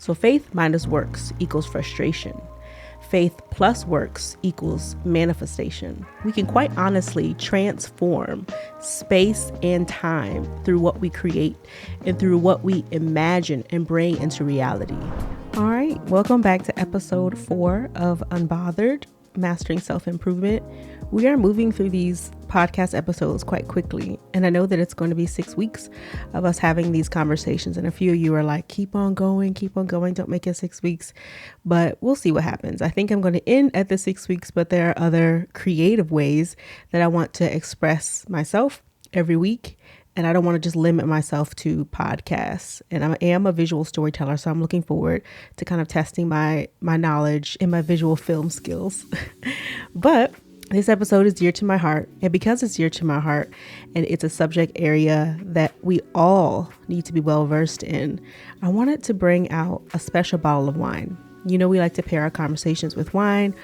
So faith minus works equals frustration. Faith plus works equals manifestation. We can quite honestly transform space and time through what we create and through what we imagine and bring into reality. All right, welcome back to episode 4 of Unbothered, Mastering Self-Improvement. We are moving through these podcast episodes quite quickly, and I know that it's going to be 6 weeks of us having these conversations, and a few of you are like, keep on going, don't make it 6 weeks, but we'll see what happens. I think I'm going to end at the 6 weeks, but there are other creative ways that I want to express myself every week, and I don't want to just limit myself to podcasts. And I am a visual storyteller, so I'm looking forward to kind of testing my knowledge and my visual film skills. But this episode is dear to my heart, and because it's dear to my heart and it's a subject area that we all need to be well versed in, I wanted to bring out a special bottle of wine. You know, we like to pair our conversations with wine,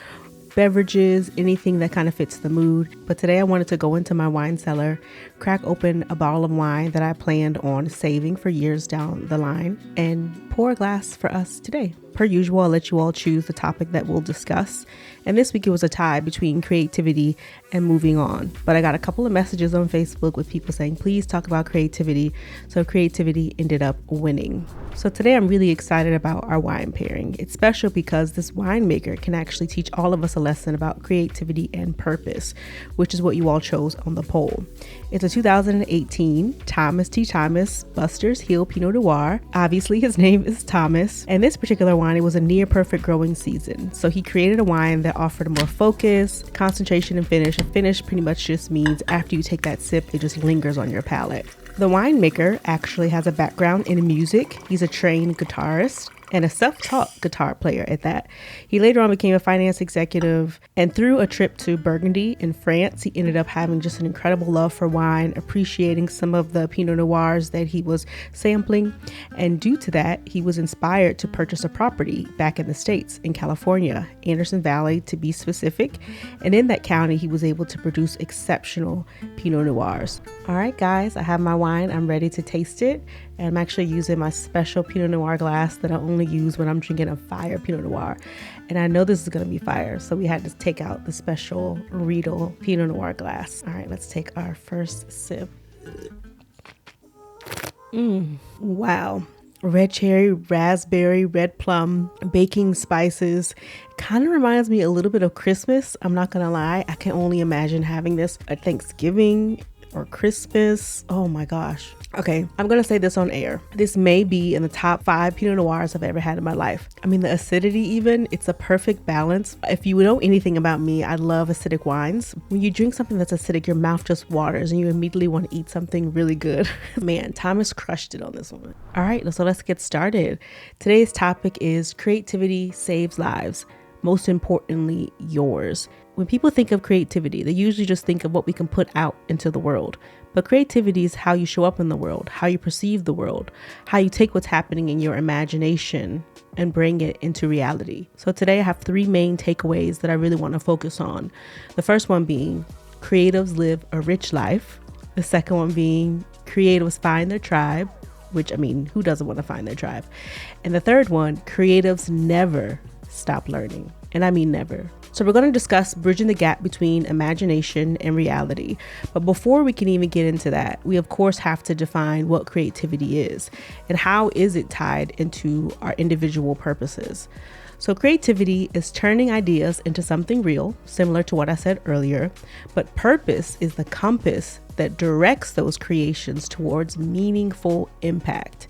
beverages, anything that kind of fits the mood. But today I wanted to go into my wine cellar, crack open a bottle of wine that I planned on saving for years down the line, and pour a glass for us today. Per usual, I'll let you all choose the topic that we'll discuss. And this week it was a tie between creativity and moving on. But I got a couple of messages on Facebook with people saying, please talk about creativity. So creativity ended up winning. So today I'm really excited about our wine pairing. It's special because this winemaker can actually teach all of us a lesson about creativity and purpose, which is what you all chose on the poll. It's a 2018 Thomas T. Thomas Buster's Hill Pinot Noir. Obviously his name is Thomas, and this particular wine, it was a near perfect growing season. So he created a wine that offered more focus, concentration, and finish. And finish pretty much just means after you take that sip, it just lingers on your palate. The winemaker actually has a background in music. He's a trained guitarist and a self-taught guitar player at that. He later on became a finance executive, and through a trip to Burgundy in France, he ended up having just an incredible love for wine, appreciating some of the Pinot Noirs that he was sampling. And due to that, he was inspired to purchase a property back in the States, in California, Anderson Valley to be specific. And in that county, he was able to produce exceptional Pinot Noirs. All right, guys, I have my wine. I'm ready to taste it. And I'm actually using my special Pinot Noir glass that I only use when I'm drinking a fire Pinot Noir. And I know this is going to be fire, so we had to take out the special Riedel Pinot Noir glass. All right, let's take our first sip. Wow. Red cherry, raspberry, red plum, baking spices. Kind of reminds me a little bit of Christmas. I'm not going to lie. I can only imagine having this at Thanksgiving or Christmas. Oh my gosh. Okay, I'm going to say this on air. This may be in the top 5 Pinot Noirs I've ever had in my life. I mean, the acidity even, it's a perfect balance. If you know anything about me, I love acidic wines. When you drink something that's acidic, your mouth just waters and you immediately want to eat something really good. Man, Thomas crushed it on this one. All right, so let's get started. Today's topic is creativity saves lives. Most importantly, yours. When people think of creativity, they usually just think of what we can put out into the world. But creativity is how you show up in the world, how you perceive the world, how you take what's happening in your imagination and bring it into reality. So today I have 3 main takeaways that I really want to focus on. The first one being creatives live a rich life. The second one being creatives find their tribe, which, I mean, who doesn't want to find their tribe? And the third one, creatives never stop learning. And I mean never. So we're going to discuss bridging the gap between imagination and reality. But before we can even get into that, we of course have to define what creativity is and how is it tied into our individual purposes. So creativity is turning ideas into something real, similar to what I said earlier, but purpose is the compass that directs those creations towards meaningful impact.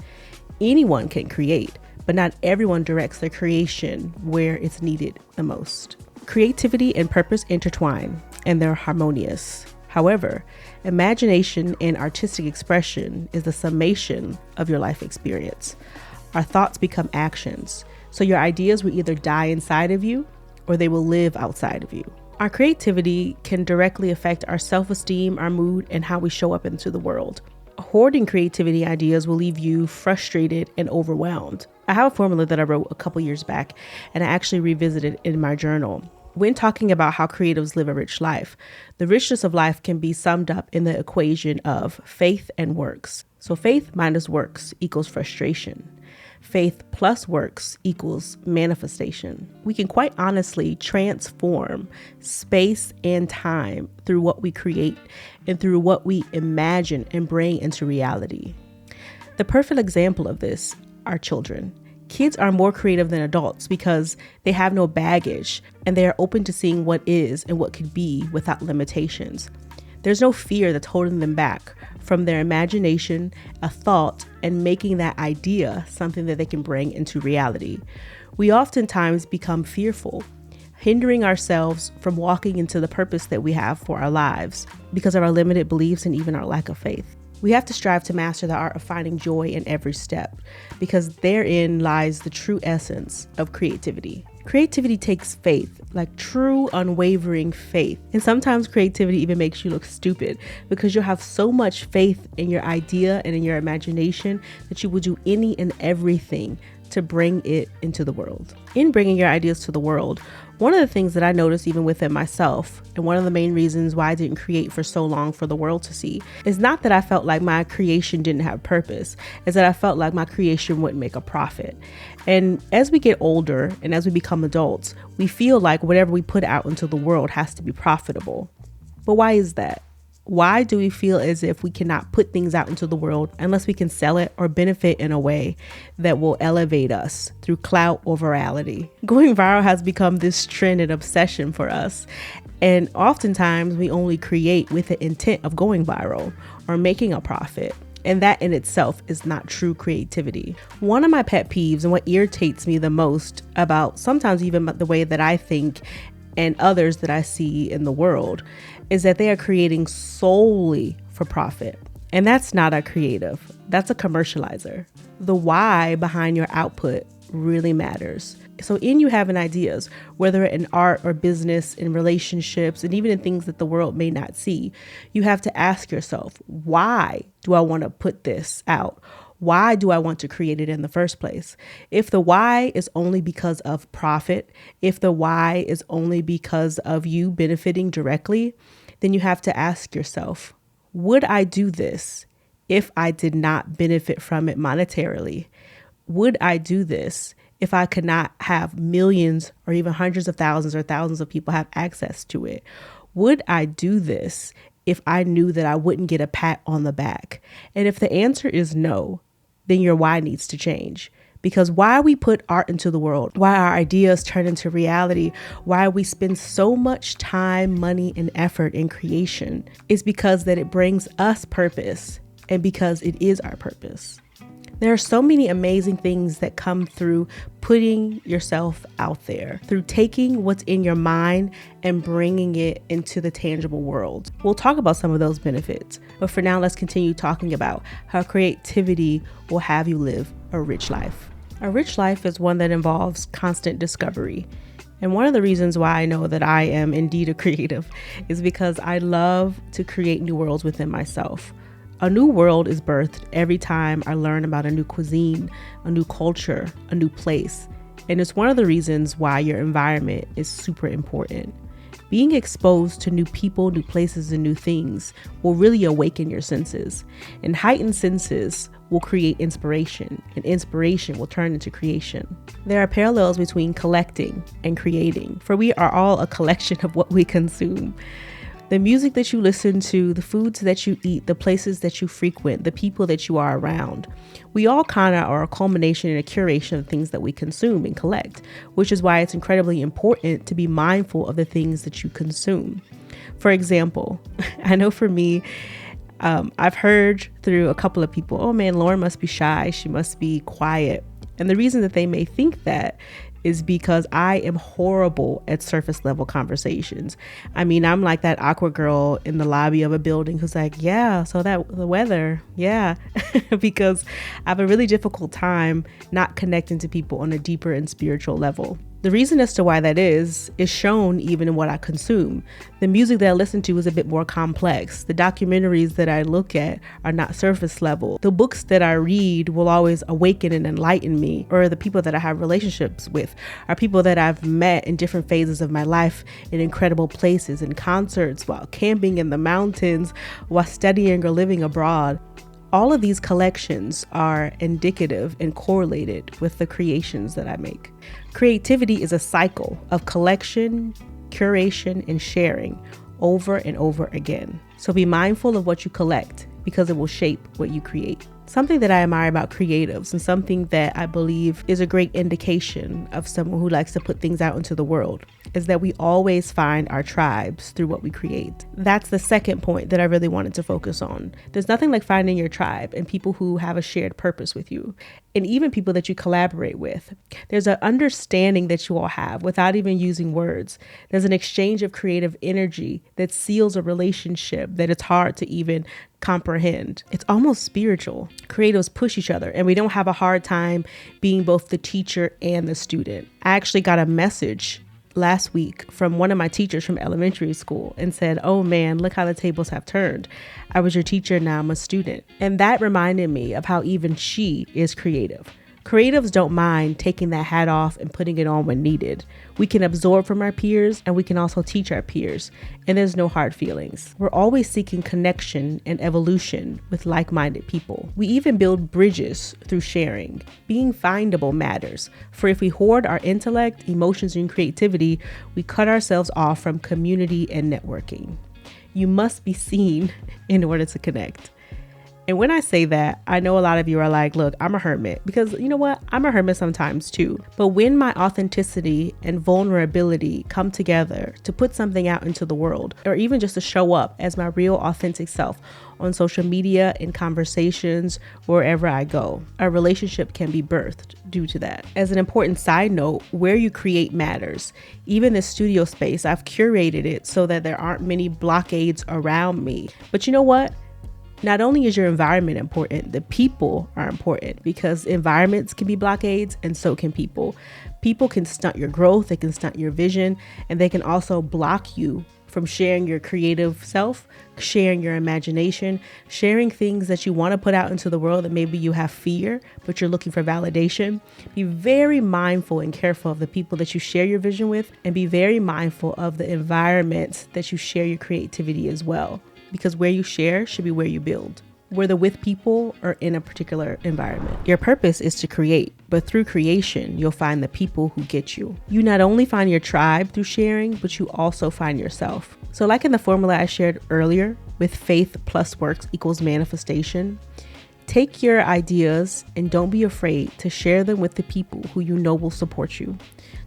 Anyone can create, but not everyone directs their creation where it's needed the most. Creativity and purpose intertwine, and they're harmonious. However, imagination and artistic expression is the summation of your life experience. Our thoughts become actions, so your ideas will either die inside of you or they will live outside of you. Our creativity can directly affect our self-esteem, our mood, and how we show up into the world. Hoarding creativity ideas will leave you frustrated and overwhelmed. I have a formula that I wrote a couple years back, and I actually revisited in my journal. When talking about how creatives live a rich life, the richness of life can be summed up in the equation of faith and works. So faith minus works equals frustration. Faith plus works equals manifestation. We can quite honestly transform space and time through what we create and through what we imagine and bring into reality. The perfect example of this are children. Kids are more creative than adults because they have no baggage and they are open to seeing what is and what could be without limitations. There's no fear that's holding them back from their imagination, a thought, and making that idea something that they can bring into reality. We oftentimes become fearful, hindering ourselves from walking into the purpose that we have for our lives because of our limited beliefs and even our lack of faith. We have to strive to master the art of finding joy in every step because therein lies the true essence of creativity. Creativity takes faith, like true unwavering faith. And sometimes creativity even makes you look stupid because you'll have so much faith in your idea and in your imagination that you will do any and everything to bring it into the world. In bringing your ideas to the world, one of the things that I noticed even within myself, and one of the main reasons why I didn't create for so long for the world to see, is not that I felt like my creation didn't have purpose, is that I felt like my creation wouldn't make a profit. And as we get older and as we become adults, we feel like whatever we put out into the world has to be profitable. But why is that? Why do we feel as if we cannot put things out into the world unless we can sell it or benefit in a way that will elevate us through clout or virality? Going viral has become this trend and obsession for us. And oftentimes we only create with the intent of going viral or making a profit. And that in itself is not true creativity. One of my pet peeves and what irritates me the most about sometimes even the way that I think and others that I see in the world is that they are creating solely for profit. And that's not a creative, that's a commercializer. The why behind your output really matters. So in you having ideas, whether in art or business, in relationships, and even in things that the world may not see, you have to ask yourself, why do I want to put this out? Why do I want to create it in the first place? If the why is only because of profit, if the why is only because of you benefiting directly, then you have to ask yourself, would I do this if I did not benefit from it monetarily? Would I do this if I could not have millions or even hundreds of thousands or thousands of people have access to it? Would I do this if I knew that I wouldn't get a pat on the back? And if the answer is no, then your why needs to change. Because why we put art into the world, why our ideas turn into reality, why we spend so much time, money, and effort in creation is because that it brings us purpose and because it is our purpose. There are so many amazing things that come through putting yourself out there, through taking what's in your mind and bringing it into the tangible world. We'll talk about some of those benefits, but for now, let's continue talking about how creativity will have you live a rich life. A rich life is one that involves constant discovery. And one of the reasons why I know that I am indeed a creative is because I love to create new worlds within myself. A new world is birthed every time I learn about a new cuisine, a new culture, a new place. And it's one of the reasons why your environment is super important. Being exposed to new people, new places, and new things will really awaken your senses. And heightened senses will create inspiration, and inspiration will turn into creation. There are parallels between collecting and creating, for we are all a collection of what we consume. The music that you listen to, the foods that you eat, the places that you frequent, the people that you are around. We all kind of are a culmination and a curation of things that we consume and collect, which is why it's incredibly important to be mindful of the things that you consume. For example, I know for me, I've heard through a couple of people, oh man, Lauren must be shy. She must be quiet. And the reason that they may think that is because I am horrible at surface level conversations. I mean, I'm like that awkward girl in the lobby of a building who's like, yeah, so that the weather, yeah, because I have a really difficult time not connecting to people on a deeper and spiritual level. The reason as to why that is shown even in what I consume. The music that I listen to is a bit more complex. The documentaries that I look at are not surface level. The books that I read will always awaken and enlighten me, or the people that I have relationships with are people that I've met in different phases of my life in incredible places, in concerts, while camping in the mountains, while studying or living abroad. All of these collections are indicative and correlated with the creations that I make. Creativity is a cycle of collection, curation, and sharing over and over again. So be mindful of what you collect because it will shape what you create. Something that I admire about creatives and something that I believe is a great indication of someone who likes to put things out into the world is that we always find our tribes through what we create. That's the second point that I really wanted to focus on. There's nothing like finding your tribe and people who have a shared purpose with you, and even people that you collaborate with. There's an understanding that you all have without even using words. There's an exchange of creative energy that seals a relationship that it's hard to even comprehend. It's almost spiritual. Creatives push each other, and we don't have a hard time being both the teacher and the student. I actually got a message last week from one of my teachers from elementary school and said, "Oh man, look how the tables have turned. I was your teacher, now I'm a student." And that reminded me of how even she is creative. Creatives don't mind taking that hat off and putting it on when needed. We can absorb from our peers, and we can also teach our peers, and there's no hard feelings. We're always seeking connection and evolution with like-minded people. We even build bridges through sharing. Being findable matters, for if we hoard our intellect, emotions, and creativity, we cut ourselves off from community and networking. You must be seen in order to connect. And when I say that, I know a lot of you are like, look, I'm a hermit, because you know what? I'm a hermit sometimes too. But when my authenticity and vulnerability come together to put something out into the world, or even just to show up as my real authentic self on social media, in conversations, wherever I go, a relationship can be birthed due to that. As an important side note, where you create matters. Even this studio space, I've curated it so that there aren't many blockades around me. But you know what? Not only is your environment important, the people are important, because environments can be blockades and so can people. People can stunt your growth, they can stunt your vision, and they can also block you from sharing your creative self, sharing your imagination, sharing things that you want to put out into the world that maybe you have fear, but you're looking for validation. Be very mindful and careful of the people that you share your vision with, and be very mindful of the environments that you share your creativity as well. Because where you share should be where you build, whether with people or in a particular environment. Your purpose is to create, but through creation, you'll find the people who get you. You not only find your tribe through sharing, but you also find yourself. So like in the formula I shared earlier, with faith plus works equals manifestation, take your ideas and don't be afraid to share them with the people who you know will support you.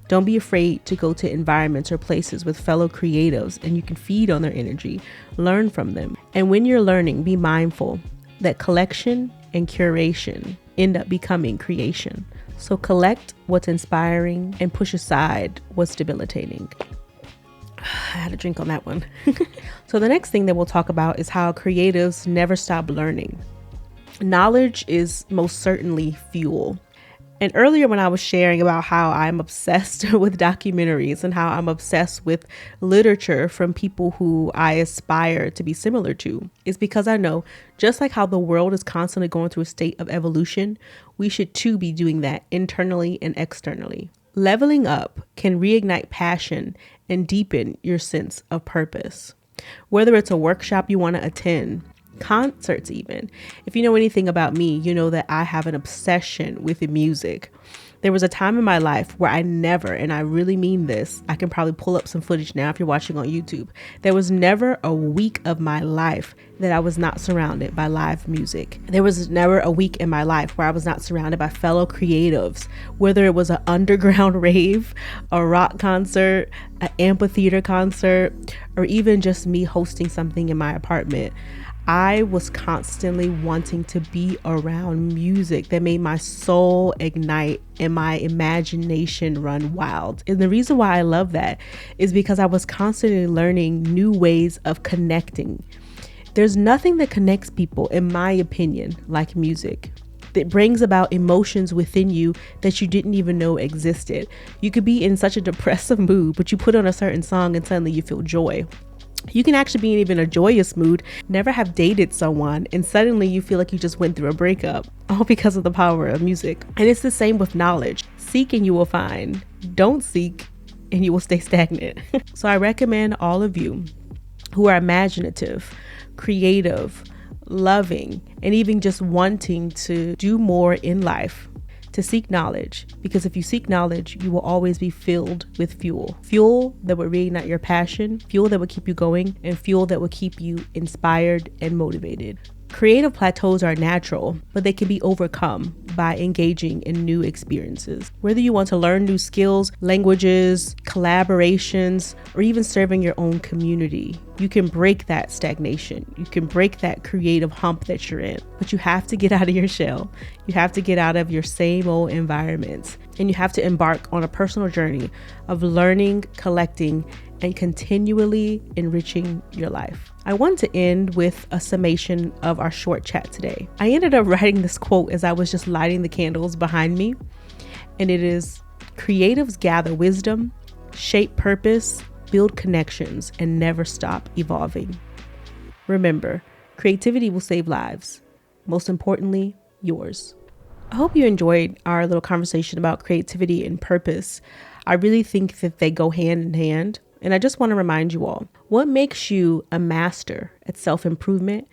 Don't be afraid to go to environments or places with fellow creatives, and you can feed on their energy, learn from them. And when you're learning, be mindful that collection and curation end up becoming creation. So collect what's inspiring and push aside what's debilitating. I had a drink on that one. So the next thing that we'll talk about is how creatives never stop learning. Knowledge is most certainly fuel. And earlier when I was sharing about how I'm obsessed with documentaries and how I'm obsessed with literature from people who I aspire to be similar to, is because I know just like how the world is constantly going through a state of evolution, we should too be doing that internally and externally. Leveling up can reignite passion and deepen your sense of purpose. Whether it's a workshop you want to attend, concerts even. If you know anything about me, you know that I have an obsession with music. There was a time in my life where I never, and I really mean this, I can probably pull up some footage now if you're watching on YouTube. There was never a week of my life that I was not surrounded by live music. There was never a week in my life where I was not surrounded by fellow creatives, whether it was an underground rave, a rock concert, an amphitheater concert, or even just me hosting something in my apartment. I was constantly wanting to be around music that made my soul ignite and my imagination run wild. And the reason why I love that is because I was constantly learning new ways of connecting. There's nothing that connects people, in my opinion, like music. That brings about emotions within you that you didn't even know existed. You could be in such a depressive mood, but you put on a certain song and suddenly you feel joy. You can actually be in even a joyous mood, never have dated someone, and suddenly you feel like you just went through a breakup, all because of the power of music. And it's the same with knowledge. Seek and you will find. Don't seek and you will stay stagnant. So I recommend all of you who are imaginative, creative, loving, and even just wanting to do more in life, to seek knowledge. Because if you seek knowledge, you will always be filled with fuel that will reignite your passion, fuel that will keep you going, and fuel that will keep you inspired and motivated. Creative plateaus are natural, but they can be overcome by engaging in new experiences. Whether you want to learn new skills, languages, collaborations, or even serving your own community, you can break that stagnation. You can break that creative hump that you're in. But you have to get out of your shell. You have to get out of your same old environments. And you have to embark on a personal journey of learning, collecting, and continually enriching your life. I want to end with a summation of our short chat today. I ended up writing this quote as I was just lighting the candles behind me, and it is: creatives gather wisdom, shape purpose, build connections, and never stop evolving. Remember, creativity will save lives. Most importantly, yours. I hope you enjoyed our little conversation about creativity and purpose. I really think that they go hand in hand. And I just want to remind you all, what makes you a master at self-improvement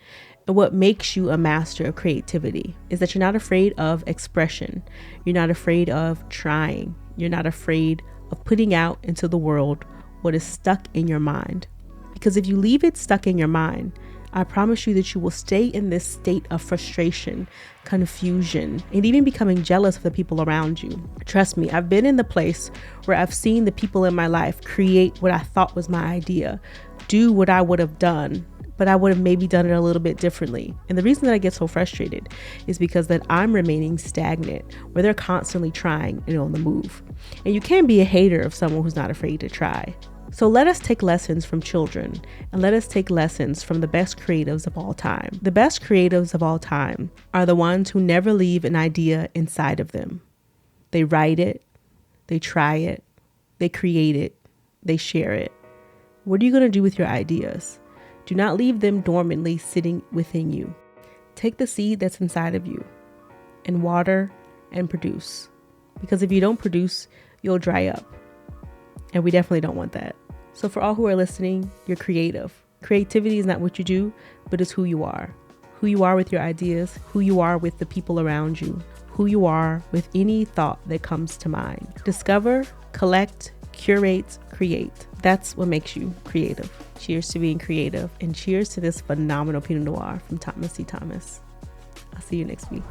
and what makes you a master of creativity is that you're not afraid of expression. You're not afraid of trying. You're not afraid of putting out into the world what is stuck in your mind. Because if you leave it stuck in your mind, I promise you that you will stay in this state of frustration, confusion, and even becoming jealous of the people around you. Trust me, I've been in the place where I've seen the people in my life create what I thought was my idea, do what I would have done, but I would have maybe done it a little bit differently. And the reason that I get so frustrated is because that I'm remaining stagnant, where they're constantly trying and on the move. And you can't be a hater of someone who's not afraid to try. So let us take lessons from children, and let us take lessons from the best creatives of all time. The best creatives of all time are the ones who never leave an idea inside of them. They write it, they try it, they create it, they share it. What are you going to do with your ideas? Do not leave them dormantly sitting within you. Take the seed that's inside of you and water and produce. Because if you don't produce, you'll dry up. And we definitely don't want that. So for all who are listening, you're creative. Creativity is not what you do, but it's who you are. Who you are with your ideas, who you are with the people around you, who you are with any thought that comes to mind. Discover, collect, curate, create. That's what makes you creative. Cheers to being creative, and cheers to this phenomenal Pinot Noir from Thomas C. Thomas. I'll see you next week.